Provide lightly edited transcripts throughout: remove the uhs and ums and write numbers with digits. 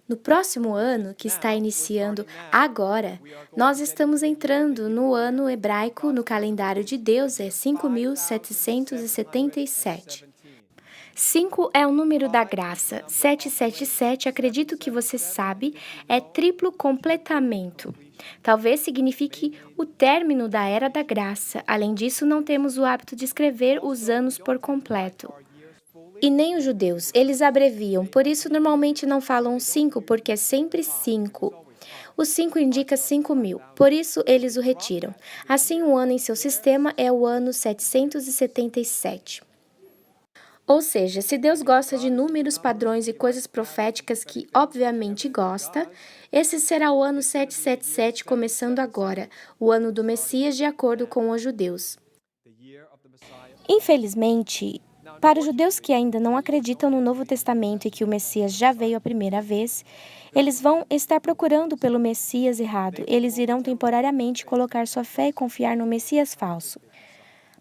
No próximo ano, que está iniciando agora, nós estamos entrando no ano hebraico, no calendário de Deus, é 5.777. 5 é o número da graça. 777, acredito que você sabe, é triplo completamento. Talvez signifique o término da era da graça. Além disso, não temos o hábito de escrever os anos por completo. E nem os judeus, eles abreviam, por isso normalmente não falam 5, porque é sempre 5. O 5 indica 5.000, por isso eles o retiram. Assim, o ano em seu sistema é o ano 777. Ou seja, se Deus gosta de números, padrões e coisas proféticas que obviamente gosta, esse será o ano 777 começando agora, o ano do Messias de acordo com os judeus. Infelizmente, para os judeus que ainda não acreditam no Novo Testamento e que o Messias já veio a primeira vez, eles vão estar procurando pelo Messias errado. Eles irão temporariamente colocar sua fé e confiar no Messias falso.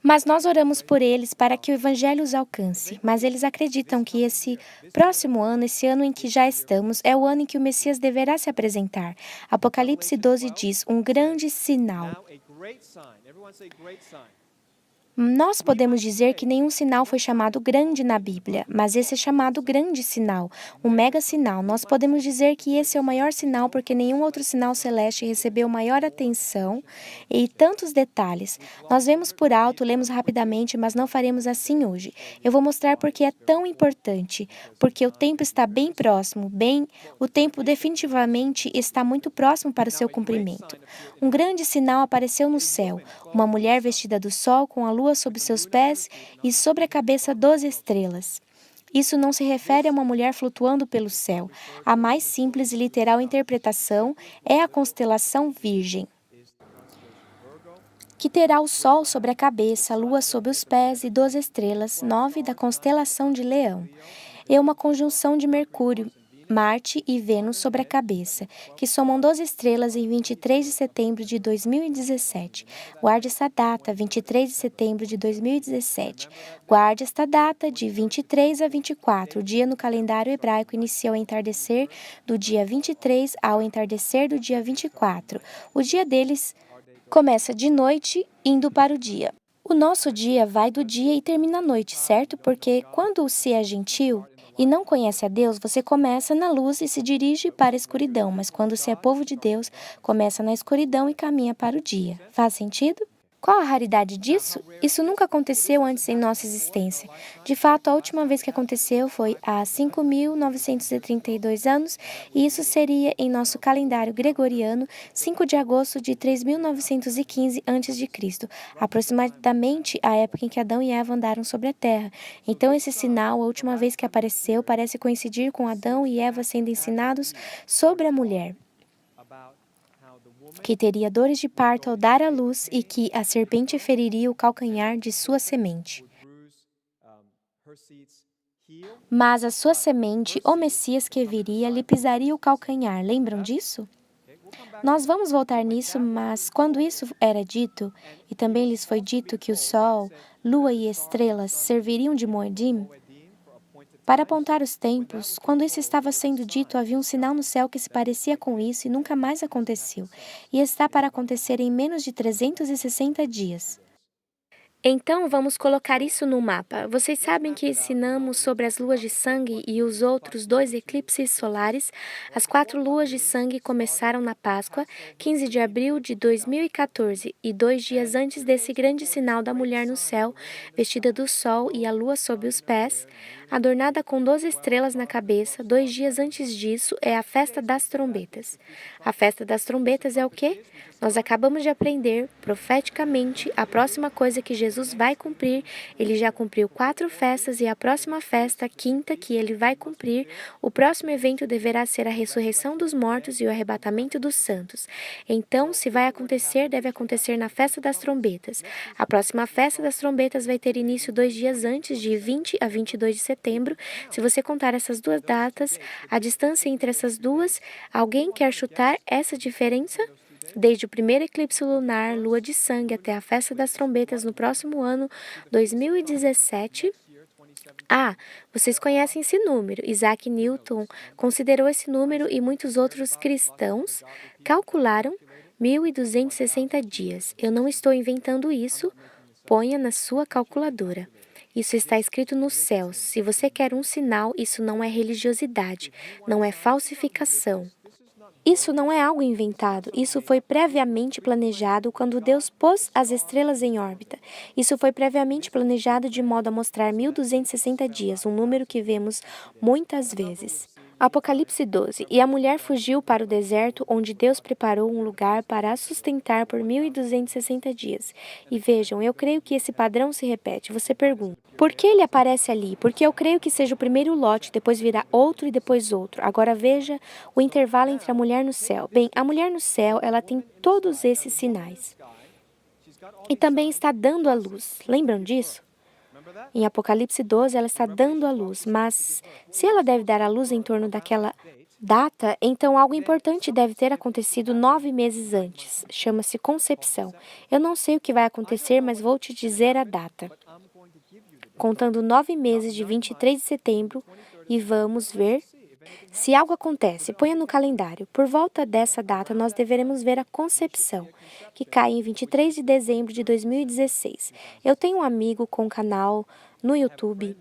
Mas nós oramos por eles para que o Evangelho os alcance. Mas eles acreditam que esse próximo ano, esse ano em que já estamos, é o ano em que o Messias deverá se apresentar. Apocalipse 12 diz, um grande sinal. Nós podemos dizer que nenhum sinal foi chamado grande na Bíblia, mas esse é chamado grande sinal, um mega sinal. Nós podemos dizer que esse é o maior sinal porque nenhum outro sinal celeste recebeu maior atenção e tantos detalhes. Nós vemos por alto, lemos rapidamente, mas não faremos assim hoje. Eu vou mostrar porque é tão importante, porque o tempo está bem próximo, o tempo definitivamente está muito próximo para o seu cumprimento. Um grande sinal apareceu no céu, uma mulher vestida do sol com a lua sob seus pés e sobre a cabeça 12 estrelas. Isso não se refere a uma mulher flutuando pelo céu. A mais simples e literal interpretação é a constelação Virgem, que terá o sol sobre a cabeça, a lua sob os pés e 12 estrelas, 9 da constelação de Leão. É uma conjunção de Mercúrio, Marte e Vênus sobre a cabeça, que somam 12 estrelas em 23 de setembro de 2017. Guarde essa data, 23 de setembro de 2017. Guarde esta data, de 23 a 24. O dia no calendário hebraico inicia ao entardecer do dia 23 ao entardecer do dia 24. O dia deles começa de noite, indo para o dia. O nosso dia vai do dia e termina à noite, certo? Porque quando se é gentil e não conhece a Deus, você começa na luz e se dirige para a escuridão, mas quando se é povo de Deus, começa na escuridão e caminha para o dia. Faz sentido? Qual a raridade disso? Isso nunca aconteceu antes em nossa existência. De fato, a última vez que aconteceu foi há 5.932 anos, e isso seria em nosso calendário gregoriano, 5 de agosto de 3.915 a.C., aproximadamente a época em que Adão e Eva andaram sobre a terra. Então, esse sinal, a última vez que apareceu, parece coincidir com Adão e Eva sendo ensinados sobre a mulher, que teria dores de parto ao dar à luz e que a serpente feriria o calcanhar de sua semente. Mas a sua semente, o Messias que viria, lhe pisaria o calcanhar. Lembram disso? Nós vamos voltar nisso, mas quando isso era dito, e também lhes foi dito que o sol, lua e estrelas serviriam de moedim, para apontar os tempos, quando isso estava sendo dito, havia um sinal no céu que se parecia com isso e nunca mais aconteceu, e está para acontecer em menos de 360 dias. Então, vamos colocar isso no mapa. Vocês sabem que ensinamos sobre as luas de sangue e os outros 2 eclipses solares. As 4 luas de sangue começaram na Páscoa, 15 de abril de 2014, e 2 dias antes desse grande sinal da mulher no céu, vestida do sol e a lua sob os pés, adornada com 12 estrelas na cabeça. 2 dias antes disso é a festa das trombetas. A festa das trombetas é o quê? Nós acabamos de aprender profeticamente a próxima coisa que Jesus vai cumprir. Ele já cumpriu 4 festas e a próxima festa, a quinta, que ele vai cumprir, o próximo evento deverá ser a ressurreição dos mortos e o arrebatamento dos santos. Então, se vai acontecer, deve acontecer na festa das trombetas. A próxima festa das trombetas vai ter início 2 dias antes, de 20 a 22 de setembro. Se você contar essas 2 datas, a distância entre essas duas, alguém quer chutar essa diferença? Desde o primeiro eclipse lunar, lua de sangue, até a festa das trombetas no próximo ano, 2017, Ah, vocês conhecem esse número. Isaac Newton considerou esse número e muitos outros cristãos calcularam 1.260 dias. Eu não estou inventando isso. Ponha na sua calculadora. Isso está escrito nos céus. Se você quer um sinal, isso não é religiosidade, não é falsificação. Isso não é algo inventado, isso foi previamente planejado quando Deus pôs as estrelas em órbita. Isso foi previamente planejado de modo a mostrar 1.260 dias, um número que vemos muitas vezes. Apocalipse 12. E a mulher fugiu para o deserto, onde Deus preparou um lugar para a sustentar por 1.260 dias. E vejam, eu creio que esse padrão se repete. Você pergunta, por que ele aparece ali? Porque eu creio que seja o primeiro lote, depois virá outro e depois outro. Agora veja o intervalo entre a mulher no céu. Bem, a mulher no céu, ela tem todos esses sinais. E também está dando à luz. Lembram disso? Em Apocalipse 12, ela está dando à luz, mas se ela deve dar à luz em torno daquela data, então algo importante deve ter acontecido 9 meses antes. Chama-se concepção. Eu não sei o que vai acontecer, mas vou te dizer a data. Contando 9 meses de 23 de setembro, e vamos ver se algo acontece. Ponha no calendário. Por volta dessa data, nós deveremos ver a concepção, que cai em 23 de dezembro de 2016. Eu tenho um amigo com um canal no YouTube.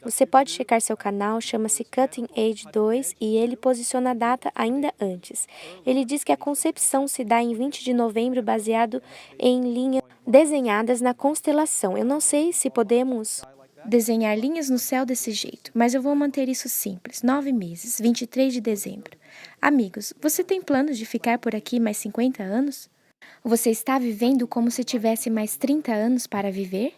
Você pode checar seu canal, chama-se Cutting Edge 2 e ele posiciona a data ainda antes. Ele diz que a concepção se dá em 20 de novembro baseado em linhas desenhadas na constelação. Eu não sei se podemos desenhar linhas no céu desse jeito, mas eu vou manter isso simples. 9 meses, 23 de dezembro. Amigos, você tem planos de ficar por aqui mais 50 anos? Você está vivendo como se tivesse mais 30 anos para viver?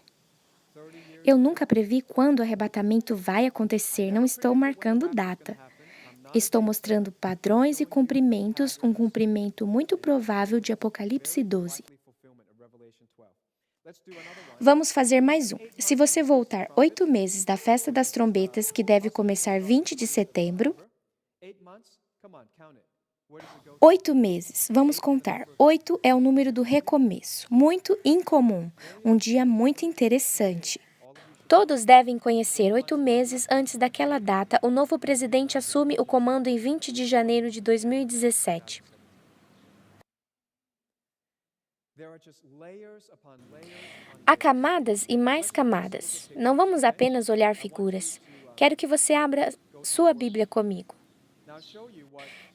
Eu nunca previ quando o arrebatamento vai acontecer, não estou marcando data. Estou mostrando padrões e cumprimentos, um cumprimento muito provável de Apocalipse 12. Vamos fazer mais um. Se você voltar 8 meses da festa das trombetas, que deve começar 20 de setembro, 8 meses, vamos contar. 8 é o número do recomeço, muito incomum, um dia muito interessante. Todos devem conhecer 8 meses antes daquela data, o novo presidente assume o comando em 20 de janeiro de 2017. Há camadas e mais camadas. Não vamos apenas olhar figuras. Quero que você abra sua Bíblia comigo.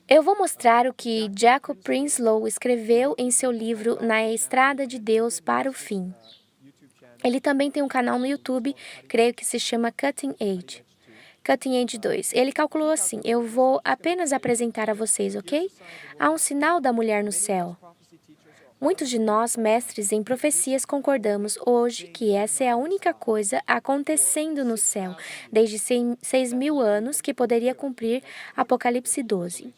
Eu vou mostrar o que Jacob Prinsloo escreveu em seu livro Na Estrada de Deus para o Fim. Ele também tem um canal no YouTube, creio que se chama Cutting Edge. Cutting Edge 2. Ele calculou assim, eu vou apenas apresentar a vocês, ok? Há um sinal da mulher no céu. Muitos de nós, mestres em profecias, concordamos hoje que essa é a única coisa acontecendo no céu, desde 6.000 anos, que poderia cumprir Apocalipse 12.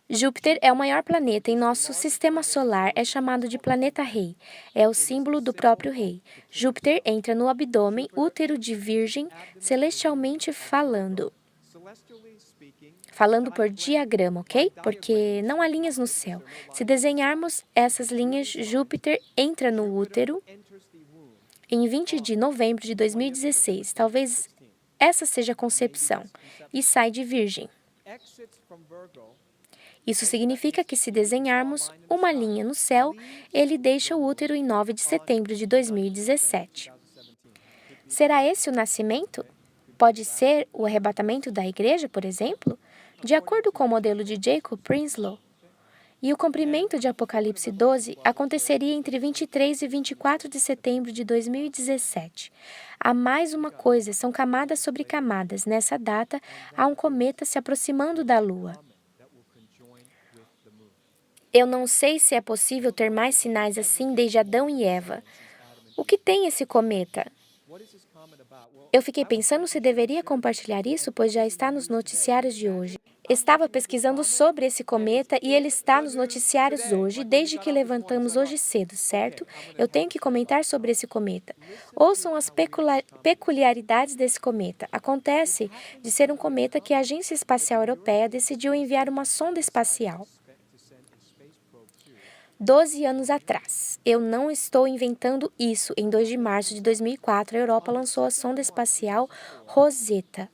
Júpiter é o maior planeta em nosso sistema solar, é chamado de planeta rei. É o símbolo do próprio rei. Júpiter entra no abdômen, útero de Virgem, celestialmente falando. Falando por diagrama, ok? Porque não há linhas no céu. Se desenharmos essas linhas, Júpiter entra no útero em 20 de novembro de 2016. Talvez essa seja a concepção. E sai de Virgem. Isso significa que se desenharmos uma linha no céu, ele deixa o útero em 9 de setembro de 2017. Será esse o nascimento? Pode ser o arrebatamento da igreja, por exemplo? De acordo com o modelo de Jacob Prinsloo. E o cumprimento de Apocalipse 12 aconteceria entre 23 e 24 de setembro de 2017. Há mais uma coisa, são camadas sobre camadas. Nessa data, há um cometa se aproximando da Lua. Eu não sei se é possível ter mais sinais assim desde Adão e Eva. O que tem esse cometa? Eu fiquei pensando se deveria compartilhar isso, pois já está nos noticiários de hoje. Estava pesquisando sobre esse cometa e ele está nos noticiários hoje, desde que levantamos hoje cedo, certo? Eu tenho que comentar sobre esse cometa. Ouçam as peculiaridades desse cometa. Acontece de ser um cometa que a Agência Espacial Europeia decidiu enviar uma sonda espacial. 12 anos atrás. Eu não estou inventando isso. Em 2 de março de 2004, a Europa lançou a sonda espacial Rosetta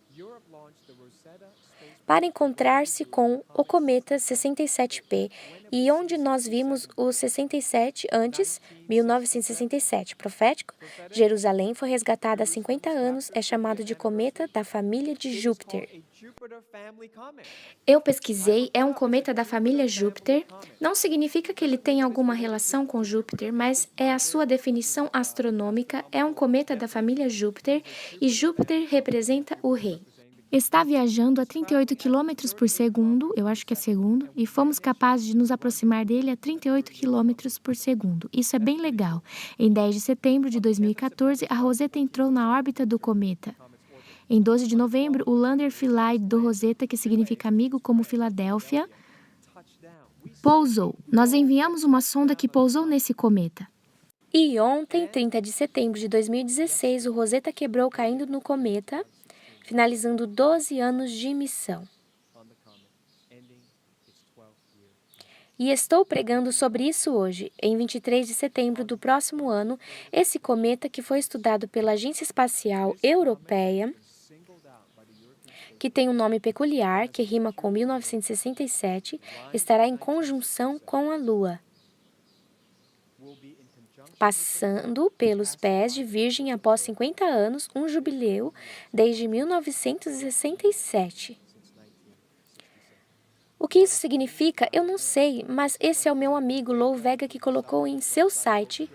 para encontrar-se com o cometa 67P, e onde nós vimos o 67 antes, 1967, profético. Jerusalém foi resgatada há 50 anos, é chamado de cometa da família de Júpiter. Eu pesquisei, é um cometa da família Júpiter. Não significa que ele tenha alguma relação com Júpiter, mas é a sua definição astronômica, é um cometa da família Júpiter, e Júpiter representa o rei. Está viajando a 38 km por segundo, eu acho que é segundo, e fomos capazes de nos aproximar dele a 38 km por segundo. Isso é bem legal. Em 10 de setembro de 2014, a Rosetta entrou na órbita do cometa. Em 12 de novembro, o Lander Philae do Rosetta, que significa amigo como Filadélfia, pousou. Nós enviamos uma sonda que pousou nesse cometa. E ontem, 30 de setembro de 2016, o Rosetta quebrou caindo no cometa, finalizando 12 anos de missão. E estou pregando sobre isso hoje, em 23 de setembro do próximo ano. Esse cometa, que foi estudado pela Agência Espacial Europeia, que tem um nome peculiar, que rima com 1967, estará em conjunção com a Lua, passando pelos pés de Virgem após 50 anos, um jubileu desde 1967. O que isso significa, eu não sei, mas esse é o meu amigo Lou Vega que colocou em seu site.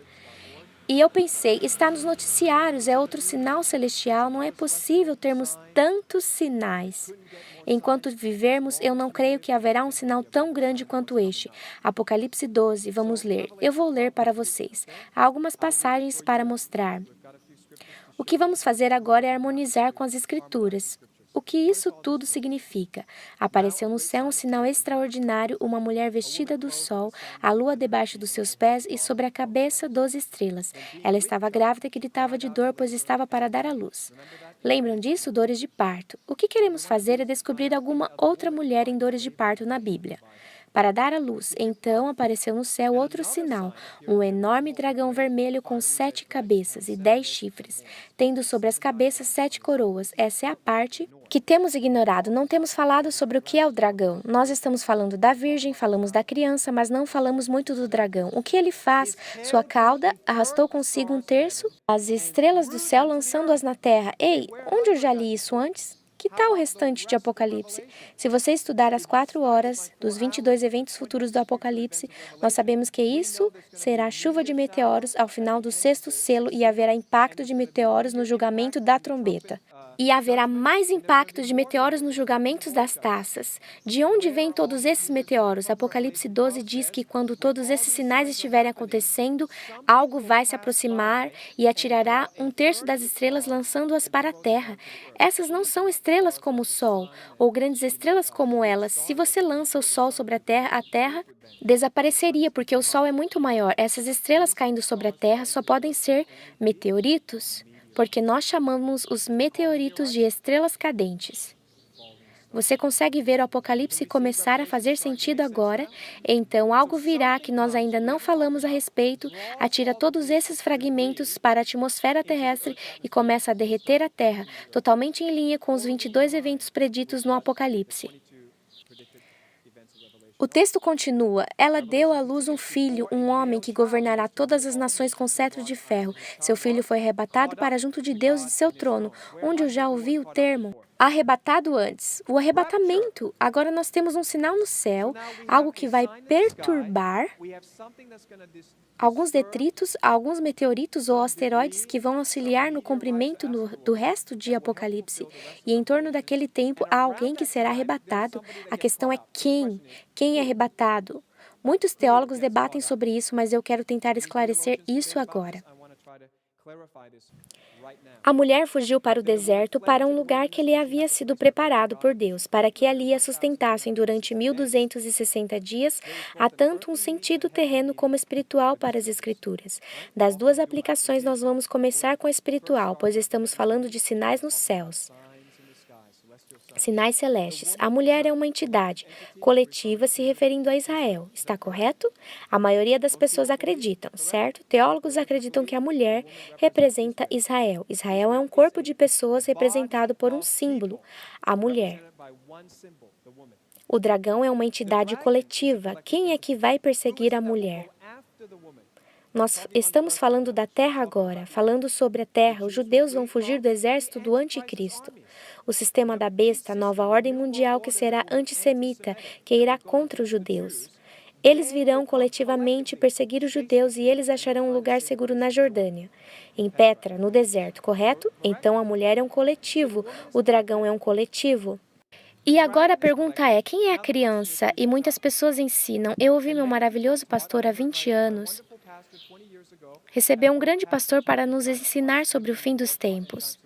E eu pensei, está nos noticiários, é outro sinal celestial, não é possível termos tantos sinais. Enquanto vivermos, eu não creio que haverá um sinal tão grande quanto este. Apocalipse 12, vamos ler. Eu vou ler para vocês. Há algumas passagens para mostrar. O que vamos fazer agora é harmonizar com as Escrituras. O que isso tudo significa? Apareceu no céu um sinal extraordinário, uma mulher vestida do sol, a lua debaixo dos seus pés e sobre a cabeça 12 estrelas. Ela estava grávida e gritava de dor, pois estava para dar à luz. Lembram disso? Dores de parto. O que queremos fazer é descobrir alguma outra mulher em dores de parto na Bíblia. Para dar à luz, então apareceu no céu outro sinal, um enorme dragão vermelho com 7 cabeças e 10 chifres, tendo sobre as cabeças 7 coroas. Essa é a parte que temos ignorado. Não temos falado sobre o que é o dragão. Nós estamos falando da virgem, falamos da criança, mas não falamos muito do dragão. O que ele faz? Sua cauda arrastou consigo um terço das estrelas do céu, lançando-as na terra. Ei, onde eu já li isso antes? Que tal o restante de Apocalipse? Se você estudar as 4 horas dos 22 eventos futuros do Apocalipse, nós sabemos que isso será chuva de meteoros ao final do 6º selo e haverá impacto de meteoros no julgamento da trombeta. E haverá mais impacto de meteoros nos julgamentos das taças. De onde vêm todos esses meteoros? Apocalipse 12 diz que quando todos esses sinais estiverem acontecendo, algo vai se aproximar e atirará um terço das estrelas, lançando-as para a terra. Essas não são estrelas como o Sol, ou grandes estrelas como elas. Se você lança o Sol sobre a Terra desapareceria, porque o Sol é muito maior. Essas estrelas caindo sobre a Terra só podem ser meteoritos, porque nós chamamos os meteoritos de estrelas cadentes. Você consegue ver o Apocalipse começar a fazer sentido agora? Então algo virá que nós ainda não falamos a respeito, atira todos esses fragmentos para a atmosfera terrestre e começa a derreter a Terra, totalmente em linha com os 22 eventos preditos no Apocalipse. O texto continua, ela deu à luz um filho, um homem que governará todas as nações com cetro de ferro. Seu filho foi arrebatado para junto de Deus e de seu trono, onde eu já ouvi o termo arrebatado antes. O arrebatamento. Agora nós temos um sinal no céu, algo que vai perturbar alguns detritos, alguns meteoritos ou asteroides que vão auxiliar no cumprimento do resto de Apocalipse. E em torno daquele tempo há alguém que será arrebatado. A questão é quem? Quem é arrebatado? Muitos teólogos debatem sobre isso, mas eu quero tentar esclarecer isso agora. A mulher fugiu para o deserto, para um lugar que lhe havia sido preparado por Deus, para que ali a sustentassem durante 1260 dias. Há tanto um sentido terreno como espiritual para as Escrituras. Das duas aplicações, nós vamos começar com a espiritual, pois estamos falando de sinais nos céus. Sinais celestes. A mulher é uma entidade coletiva se referindo a Israel. Está correto? A maioria das pessoas acreditam, certo? Teólogos acreditam que a mulher representa Israel. Israel é um corpo de pessoas representado por um símbolo, a mulher. O dragão é uma entidade coletiva. Quem é que vai perseguir a mulher? Nós estamos falando da terra agora, falando sobre a terra. Os judeus vão fugir do exército do anticristo. O sistema da besta, a nova ordem mundial que será antissemita, que irá contra os judeus. Eles virão coletivamente perseguir os judeus e eles acharão um lugar seguro na Jordânia. Em Petra, no deserto, correto? Então a mulher é um coletivo, o dragão é um coletivo. E agora a pergunta é, quem é a criança? E muitas pessoas ensinam. Eu ouvi meu maravilhoso pastor há 20 anos recebeu um grande pastor para nos ensinar sobre o fim dos tempos.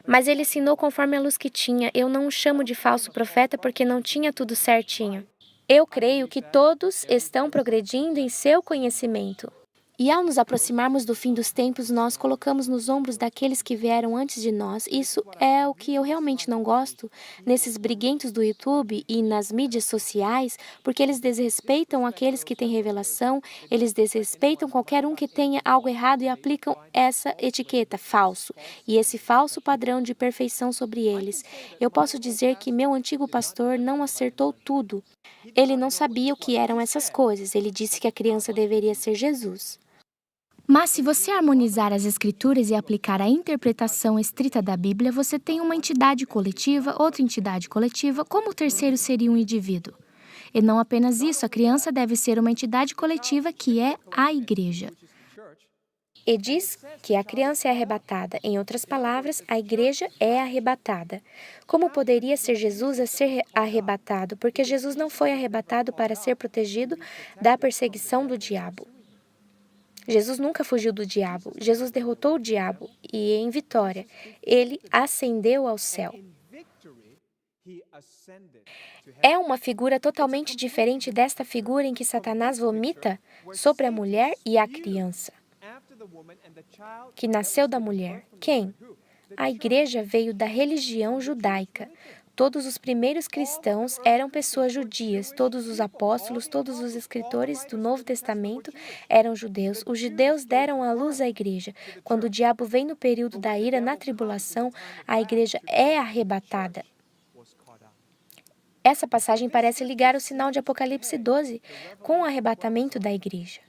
Mas ele ensinou conforme a luz que tinha. Eu não o chamo de falso profeta porque não tinha tudo certinho. Eu creio que todos estão progredindo em seu conhecimento. E ao nos aproximarmos do fim dos tempos, nós colocamos nos ombros daqueles que vieram antes de nós. Isso é o que eu realmente não gosto nesses briguentos do YouTube e nas mídias sociais, porque eles desrespeitam aqueles que têm revelação, eles desrespeitam qualquer um que tenha algo errado e aplicam essa etiqueta, falso, e esse falso padrão de perfeição sobre eles. Eu posso dizer que meu antigo pastor não acertou tudo. Ele não sabia o que eram essas coisas. Ele disse que a criança deveria ser Jesus. Mas se você harmonizar as escrituras e aplicar a interpretação estrita da Bíblia, você tem uma entidade coletiva, outra entidade coletiva, como o terceiro seria um indivíduo. E não apenas isso, a criança deve ser uma entidade coletiva que é a igreja. E diz que a criança é arrebatada. Em outras palavras, a igreja é arrebatada. Como poderia ser Jesus a ser arrebatado? Porque Jesus não foi arrebatado para ser protegido da perseguição do diabo. Jesus nunca fugiu do diabo. Jesus derrotou o diabo e, em vitória, ele ascendeu ao céu. É uma figura totalmente diferente desta figura em que Satanás vomita sobre a mulher e a criança, que nasceu da mulher. Quem? A igreja veio da religião judaica. Todos os primeiros cristãos eram pessoas judias, todos os apóstolos, todos os escritores do Novo Testamento eram judeus. Os judeus deram à luz à igreja. Quando o diabo vem no período da ira, na tribulação, a igreja é arrebatada. Essa passagem parece ligar o sinal de Apocalipse 12 com o arrebatamento da igreja.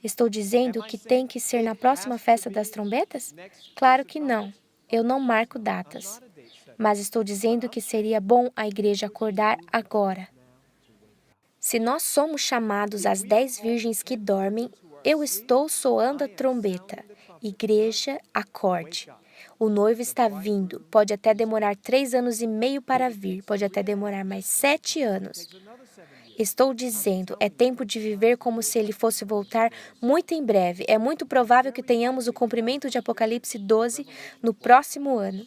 Estou dizendo que tem que ser na próxima festa das trombetas? Claro que não. Eu não marco datas. Mas estou dizendo que seria bom a igreja acordar agora. Se nós somos chamados as 10 virgens que dormem, eu estou soando a trombeta. Igreja, acorde. O noivo está vindo. Pode até demorar 3 anos e meio para vir. Pode até demorar mais 7 anos. Estou dizendo, é tempo de viver como se ele fosse voltar muito em breve. É muito provável que tenhamos o cumprimento de Apocalipse 12 no próximo ano.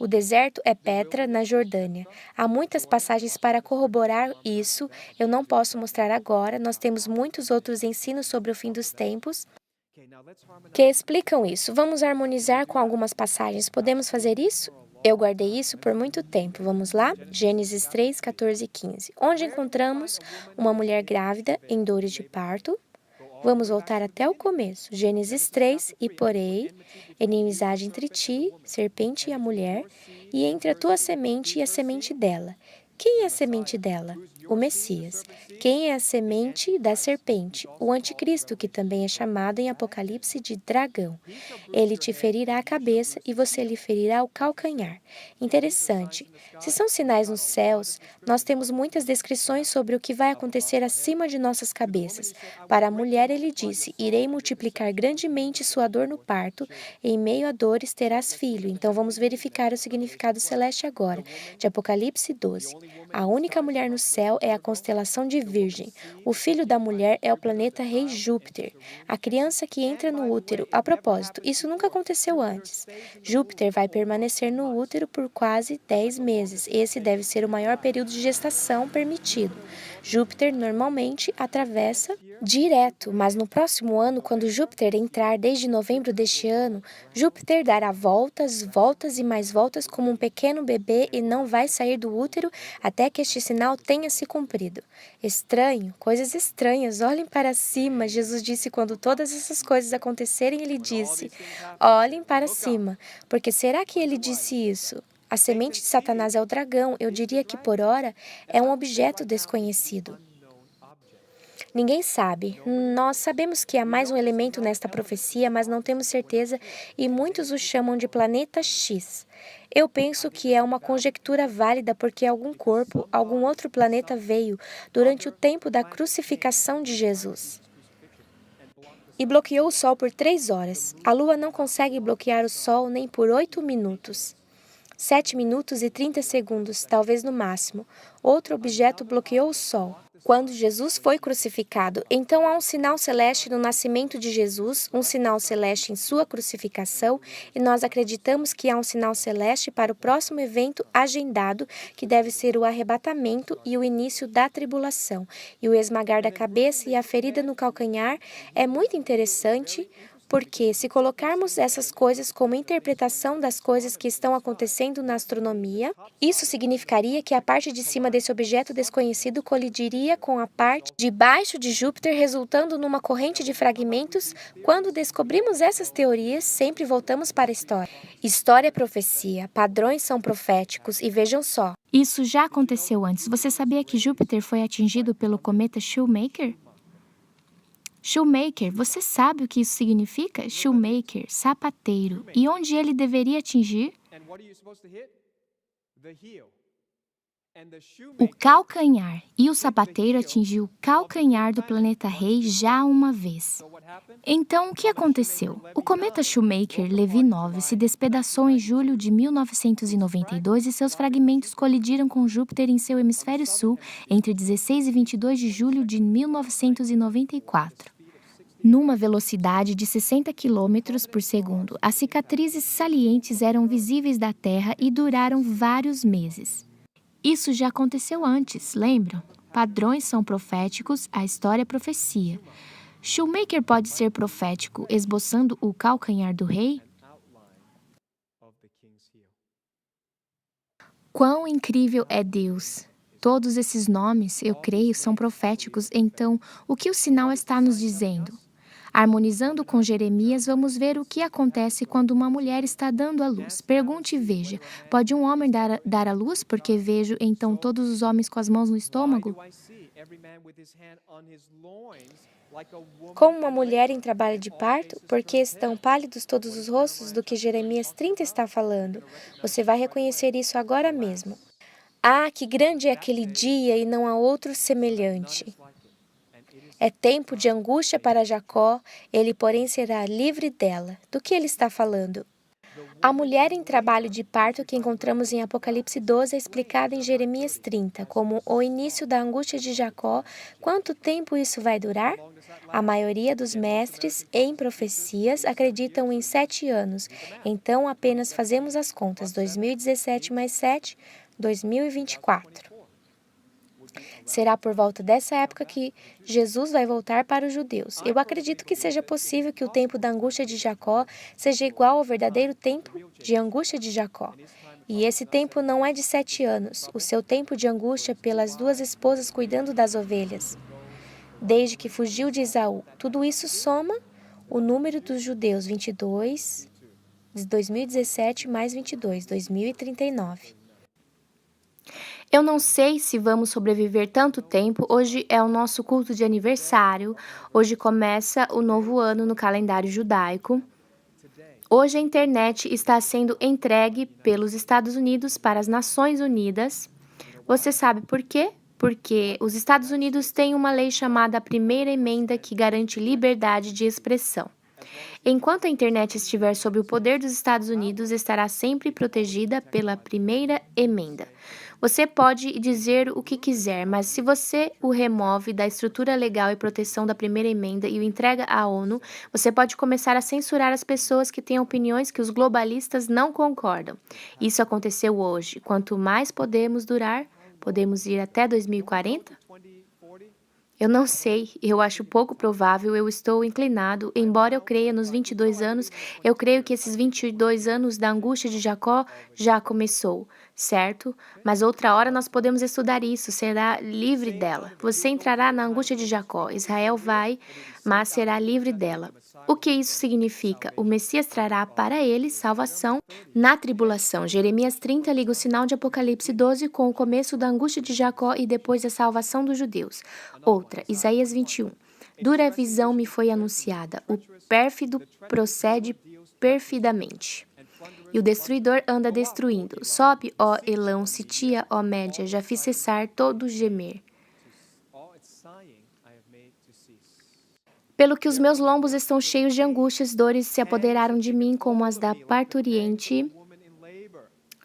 O deserto é Petra, na Jordânia. Há muitas passagens para corroborar isso. Eu não posso mostrar agora. Nós temos muitos outros ensinos sobre o fim dos tempos que explicam isso. Vamos harmonizar com algumas passagens. Podemos fazer isso? Eu guardei isso por muito tempo. Vamos lá? Gênesis 3, 14 e 15. Onde encontramos uma mulher grávida em dores de parto? Vamos voltar até o começo. Gênesis 3, e porém, inimizade entre ti, serpente e a mulher, e entre a tua semente e a semente dela. Quem é a semente dela? O Messias. Quem é a semente da serpente? O anticristo, que também é chamado em Apocalipse de dragão. Ele te ferirá a cabeça e você lhe ferirá o calcanhar. Interessante. Se são sinais nos céus, nós temos muitas descrições sobre o que vai acontecer acima de nossas cabeças. Para a mulher ele disse, irei multiplicar grandemente sua dor no parto, e em meio a dores terás filho. Então vamos verificar o significado celeste agora, de Apocalipse 12. A única mulher no céu é a constelação de Virgem. O filho da mulher é o planeta rei Júpiter. A criança que entra no útero. A propósito, isso nunca aconteceu antes. Júpiter vai permanecer no útero por quase 10 meses. Esse deve ser o maior período de gestação permitido. Júpiter normalmente atravessa direto, mas no próximo ano, quando Júpiter entrar desde novembro deste ano, Júpiter dará voltas, voltas e mais voltas como um pequeno bebê e não vai sair do útero até que este sinal tenha se cumprido. Estranho, coisas estranhas, olhem para cima, Jesus disse quando todas essas coisas acontecerem, ele disse, olhem para cima, porque será que ele disse isso? A semente de Satanás é o dragão, eu diria que por ora é um objeto desconhecido. Ninguém sabe. Nós sabemos que há mais um elemento nesta profecia, mas não temos certeza e muitos o chamam de planeta X. Eu penso que é uma conjectura válida porque algum corpo, algum outro planeta veio durante o tempo da crucificação de Jesus e bloqueou o Sol por 3 horas. A Lua não consegue bloquear o Sol nem por 8 minutos. 7 minutos e 30 segundos, talvez no máximo. Outro objeto bloqueou o Sol. Quando Jesus foi crucificado, então há um sinal celeste no nascimento de Jesus, um sinal celeste em sua crucificação, e nós acreditamos que há um sinal celeste para o próximo evento agendado, que deve ser o arrebatamento e o início da tribulação. E o esmagar da cabeça e a ferida no calcanhar é muito interessante, porque, se colocarmos essas coisas como interpretação das coisas que estão acontecendo na astronomia, isso significaria que a parte de cima desse objeto desconhecido colidiria com a parte de baixo de Júpiter, resultando numa corrente de fragmentos. Quando descobrimos essas teorias, sempre voltamos para a história. História é profecia, padrões são proféticos, e vejam só. Isso já aconteceu antes. Você sabia que Júpiter foi atingido pelo cometa Shoemaker? Shoemaker, você sabe o que isso significa? Shoemaker, sapateiro. E onde ele deveria atingir? O calcanhar. E o sapateiro atingiu o calcanhar do planeta Rei já uma vez. Então, o que aconteceu? O cometa Shoemaker-Levy 9 se despedaçou em julho de 1992 e seus fragmentos colidiram com Júpiter em seu hemisfério sul entre 16 e 22 de julho de 1994. Numa velocidade de 60 km por segundo, as cicatrizes salientes eram visíveis da Terra e duraram vários meses. Isso já aconteceu antes, lembram? Padrões são proféticos, a história é profecia. Shoemaker pode ser profético, esboçando o calcanhar do rei? Quão incrível é Deus! Todos esses nomes, eu creio, são proféticos, então, o que o sinal está nos dizendo? Harmonizando com Jeremias, vamos ver o que acontece quando uma mulher está dando à luz. Pergunte e veja, pode um homem dar à luz? Porque vejo, então, todos os homens com as mãos no estômago? Como uma mulher em trabalho de parto? Porque estão pálidos todos os rostos do que Jeremias 30 está falando. Você vai reconhecer isso agora mesmo. Ah, que grande é aquele dia e não há outro semelhante. É tempo de angústia para Jacó, ele, porém, será livre dela. Do que ele está falando? A mulher em trabalho de parto que encontramos em Apocalipse 12 é explicada em Jeremias 30 como o início da angústia de Jacó. Quanto tempo isso vai durar? A maioria dos mestres em profecias acreditam em 7 anos, então apenas fazemos as contas, 2017 mais 7, 2024. Será por volta dessa época que Jesus vai voltar para os judeus. Eu acredito que seja possível que o tempo da angústia de Jacó seja igual ao verdadeiro tempo de angústia de Jacó. E esse tempo não é de 7 anos, o seu tempo de angústia pelas 2 esposas cuidando das ovelhas. Desde que fugiu de Esaú, tudo isso soma o número dos judeus, 22, de 2017 mais 22, 2039. Eu não sei se vamos sobreviver tanto tempo. Hoje é o nosso culto de aniversário. Hoje começa o novo ano no calendário judaico. Hoje a internet está sendo entregue pelos Estados Unidos para as Nações Unidas. Você sabe por quê? Porque os Estados Unidos têm uma lei chamada a Primeira Emenda que garante liberdade de expressão. Enquanto a internet estiver sob o poder dos Estados Unidos, estará sempre protegida pela primeira emenda. Você pode dizer o que quiser, mas se você o remove da estrutura legal e proteção da primeira emenda e o entrega à ONU, você pode começar a censurar as pessoas que têm opiniões que os globalistas não concordam. Isso aconteceu hoje. Quanto mais podemos durar, podemos ir até 2040? Eu não sei, eu acho pouco provável, eu estou inclinado, embora eu creia nos 22 anos, eu creio que esses 22 anos da angústia de Jacó já começou, certo? Mas outra hora nós podemos estudar isso, será livre dela. Você entrará na angústia de Jacó, Israel vai, mas será livre dela. O que isso significa? O Messias trará para ele salvação na tribulação. Jeremias 30 liga o sinal de Apocalipse 12 com o começo da angústia de Jacó e depois a salvação dos judeus. Outra, Isaías 21. Dura visão me foi anunciada. O pérfido procede perfidamente. E o destruidor anda destruindo. Sobe, ó Elão, Sitia, ó Média, já fiz cessar todo gemer. Pelo que os meus lombos estão cheios de angústias, dores se apoderaram de mim como as da parturiente.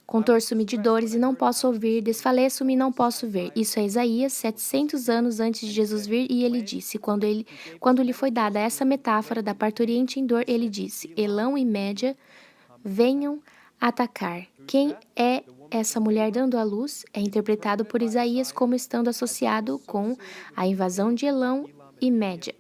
Contorço-me de dores e não posso ouvir, desfaleço-me e não posso ver. Isso é Isaías, 700 anos antes de Jesus vir, e ele disse, quando lhe foi dada essa metáfora da parturiente em dor, ele disse, Elão e Média, venham atacar. Quem é essa mulher dando à luz? É interpretado por Isaías como estando associado com a invasão de Elão e Média.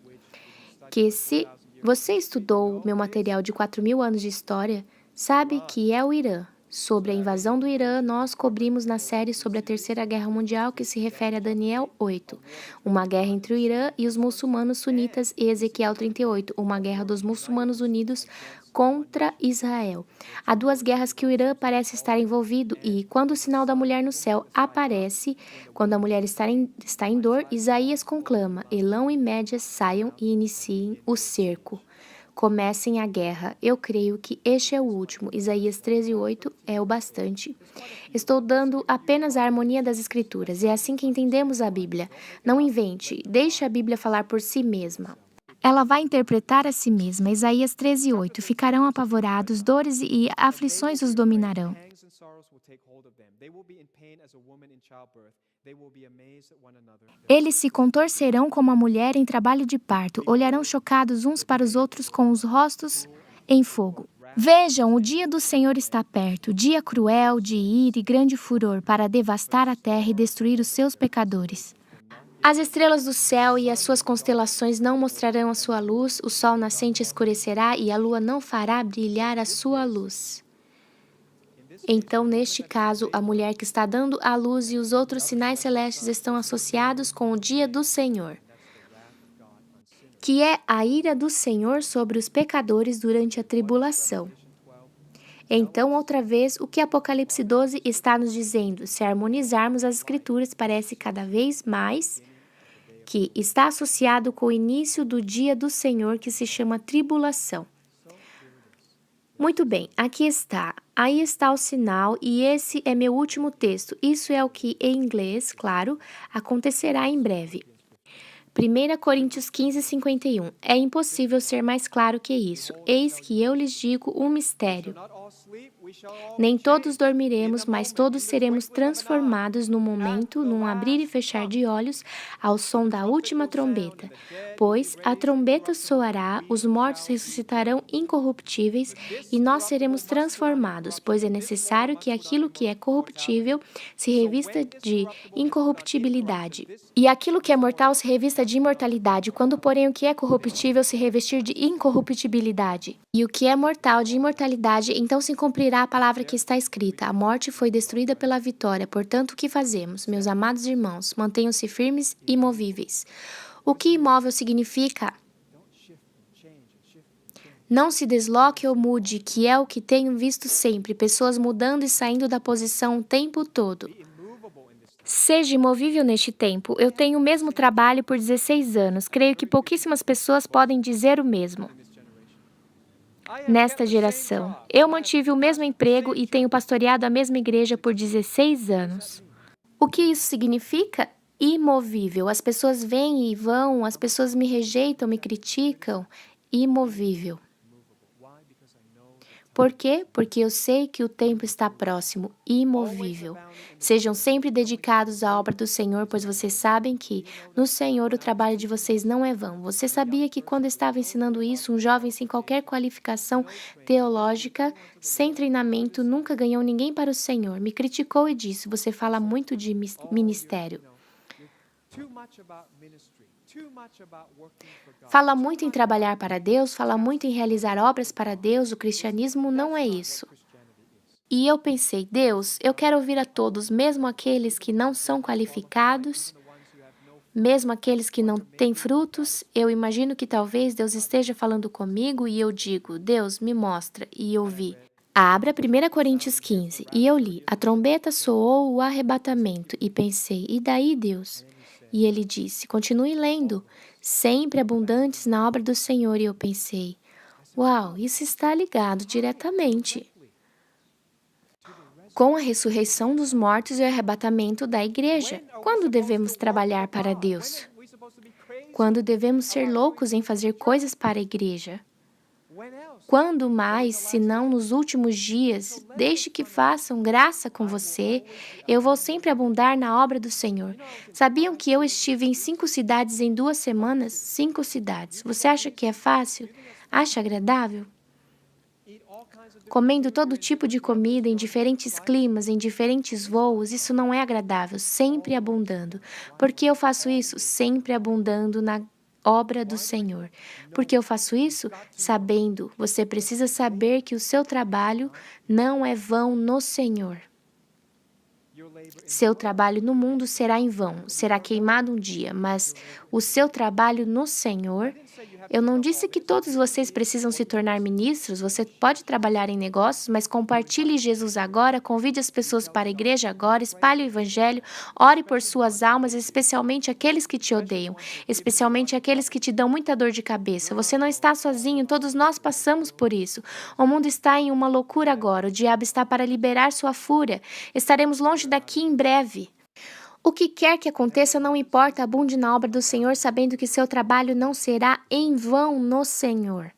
Que se você estudou meu material de 4.000 anos de história, sabe que é o Irã. Sobre a invasão do Irã, nós cobrimos na série sobre a Terceira Guerra Mundial, que se refere a Daniel 8, uma guerra entre o Irã e os muçulmanos sunitas, e Ezequiel 38, uma guerra dos muçulmanos unidos contra Israel. Há duas guerras que o Irã parece estar envolvido e, quando o sinal da mulher no céu aparece, quando a mulher está em dor, Isaías conclama, Elão e Média saiam e iniciem o cerco. Comecem a guerra. Eu creio que este é o último. Isaías 13:8 é o bastante. Estou dando apenas a harmonia das Escrituras. É assim que entendemos a Bíblia. Não invente. Deixe a Bíblia falar por si mesma. Ela vai interpretar a si mesma. Isaías 13:8. Ficarão apavorados, dores e aflições os dominarão. Eles se contorcerão como a mulher em trabalho de parto, olharão chocados uns para os outros com os rostos em fogo. Vejam, o dia do Senhor está perto, dia cruel, de ira e grande furor, para devastar a terra e destruir os seus pecadores. As estrelas do céu e as suas constelações não mostrarão a sua luz, o sol nascente escurecerá e a lua não fará brilhar a sua luz. Então, neste caso, a mulher que está dando à luz e os outros sinais celestes estão associados com o dia do Senhor, que é a ira do Senhor sobre os pecadores durante a tribulação. Então, outra vez, o que Apocalipse 12 está nos dizendo? Se harmonizarmos as Escrituras, parece cada vez mais que está associado com o início do dia do Senhor, que se chama tribulação. Muito bem, aqui está. Aí está o sinal e esse é meu último texto. Isso é o que, em inglês, claro, acontecerá em breve. 1 Coríntios 15:51. É impossível ser mais claro que isso. Eis que eu lhes digo um mistério. Nem todos dormiremos, mas todos seremos transformados no momento, num abrir e fechar de olhos, ao som da última trombeta. Pois a trombeta soará, os mortos ressuscitarão incorruptíveis e nós seremos transformados, pois é necessário que aquilo que é corruptível se revista de incorruptibilidade, e aquilo que é mortal se revista de imortalidade, quando, porém, o que é corruptível se revestir de incorruptibilidade, e o que é mortal de imortalidade, então se cumprirá a palavra que está escrita: a morte foi destruída pela vitória. Portanto, o que fazemos, meus amados irmãos? Mantenham-se firmes e imovíveis. O que imóvel significa? Não se desloque ou mude, que é o que tenho visto sempre, pessoas mudando e saindo da posição o tempo todo. Seja imovível neste tempo. Eu tenho o mesmo trabalho por 16 anos. Creio que pouquíssimas pessoas podem dizer o mesmo. Nesta geração, eu mantive o mesmo emprego e tenho pastoreado a mesma igreja por 16 anos. O que isso significa? Imovível. As pessoas vêm e vão, as pessoas me rejeitam, me criticam. Imovível. Por quê? Porque eu sei que o tempo está próximo, imovível. Sejam sempre dedicados à obra do Senhor, pois vocês sabem que, no Senhor, o trabalho de vocês não é vão. Você sabia que quando estava ensinando isso, um jovem sem qualquer qualificação teológica, sem treinamento, nunca ganhou ninguém para o Senhor? Me criticou e disse: Você fala muito de ministério. Fala muito em trabalhar para Deus, fala muito em realizar obras para Deus. O cristianismo não é isso. E eu pensei, Deus, eu quero ouvir a todos, mesmo aqueles que não são qualificados, mesmo aqueles que não têm frutos. Eu imagino que talvez Deus esteja falando comigo e eu digo, Deus, me mostra. E eu vi. Abra 1 Coríntios 15. E eu li, a trombeta soou o arrebatamento. E pensei, e daí, Deus? E ele disse, continue lendo, sempre abundantes na obra do Senhor. E eu pensei, uau, isso está ligado diretamente com a ressurreição dos mortos e o arrebatamento da igreja. Quando devemos trabalhar para Deus? Quando devemos ser loucos em fazer coisas para a igreja? Quando mais, se não nos últimos dias? Deixe que façam graça com você. Eu vou sempre abundar na obra do Senhor. Sabiam que eu estive em 5 cidades em 2 semanas? 5 cidades. Você acha que é fácil? Acha agradável? Comendo todo tipo de comida em diferentes climas, em diferentes voos, isso não é agradável, sempre abundando. Por que eu faço isso? Sempre abundando na obra do Senhor. Por que eu faço isso? Sabendo, você precisa saber que o seu trabalho não é vão no Senhor. Seu trabalho no mundo será em vão, será queimado um dia, mas o seu trabalho no Senhor. Eu não disse que todos vocês precisam se tornar ministros, você pode trabalhar em negócios, mas compartilhe Jesus agora, convide as pessoas para a igreja agora, espalhe o evangelho, ore por suas almas, especialmente aqueles que te odeiam, especialmente aqueles que te dão muita dor de cabeça. Você não está sozinho, todos nós passamos por isso. O mundo está em uma loucura agora, o diabo está para liberar sua fúria. Estaremos longe daqui em breve. O que quer que aconteça, não importa, abunde na obra do Senhor, sabendo que seu trabalho não será em vão no Senhor.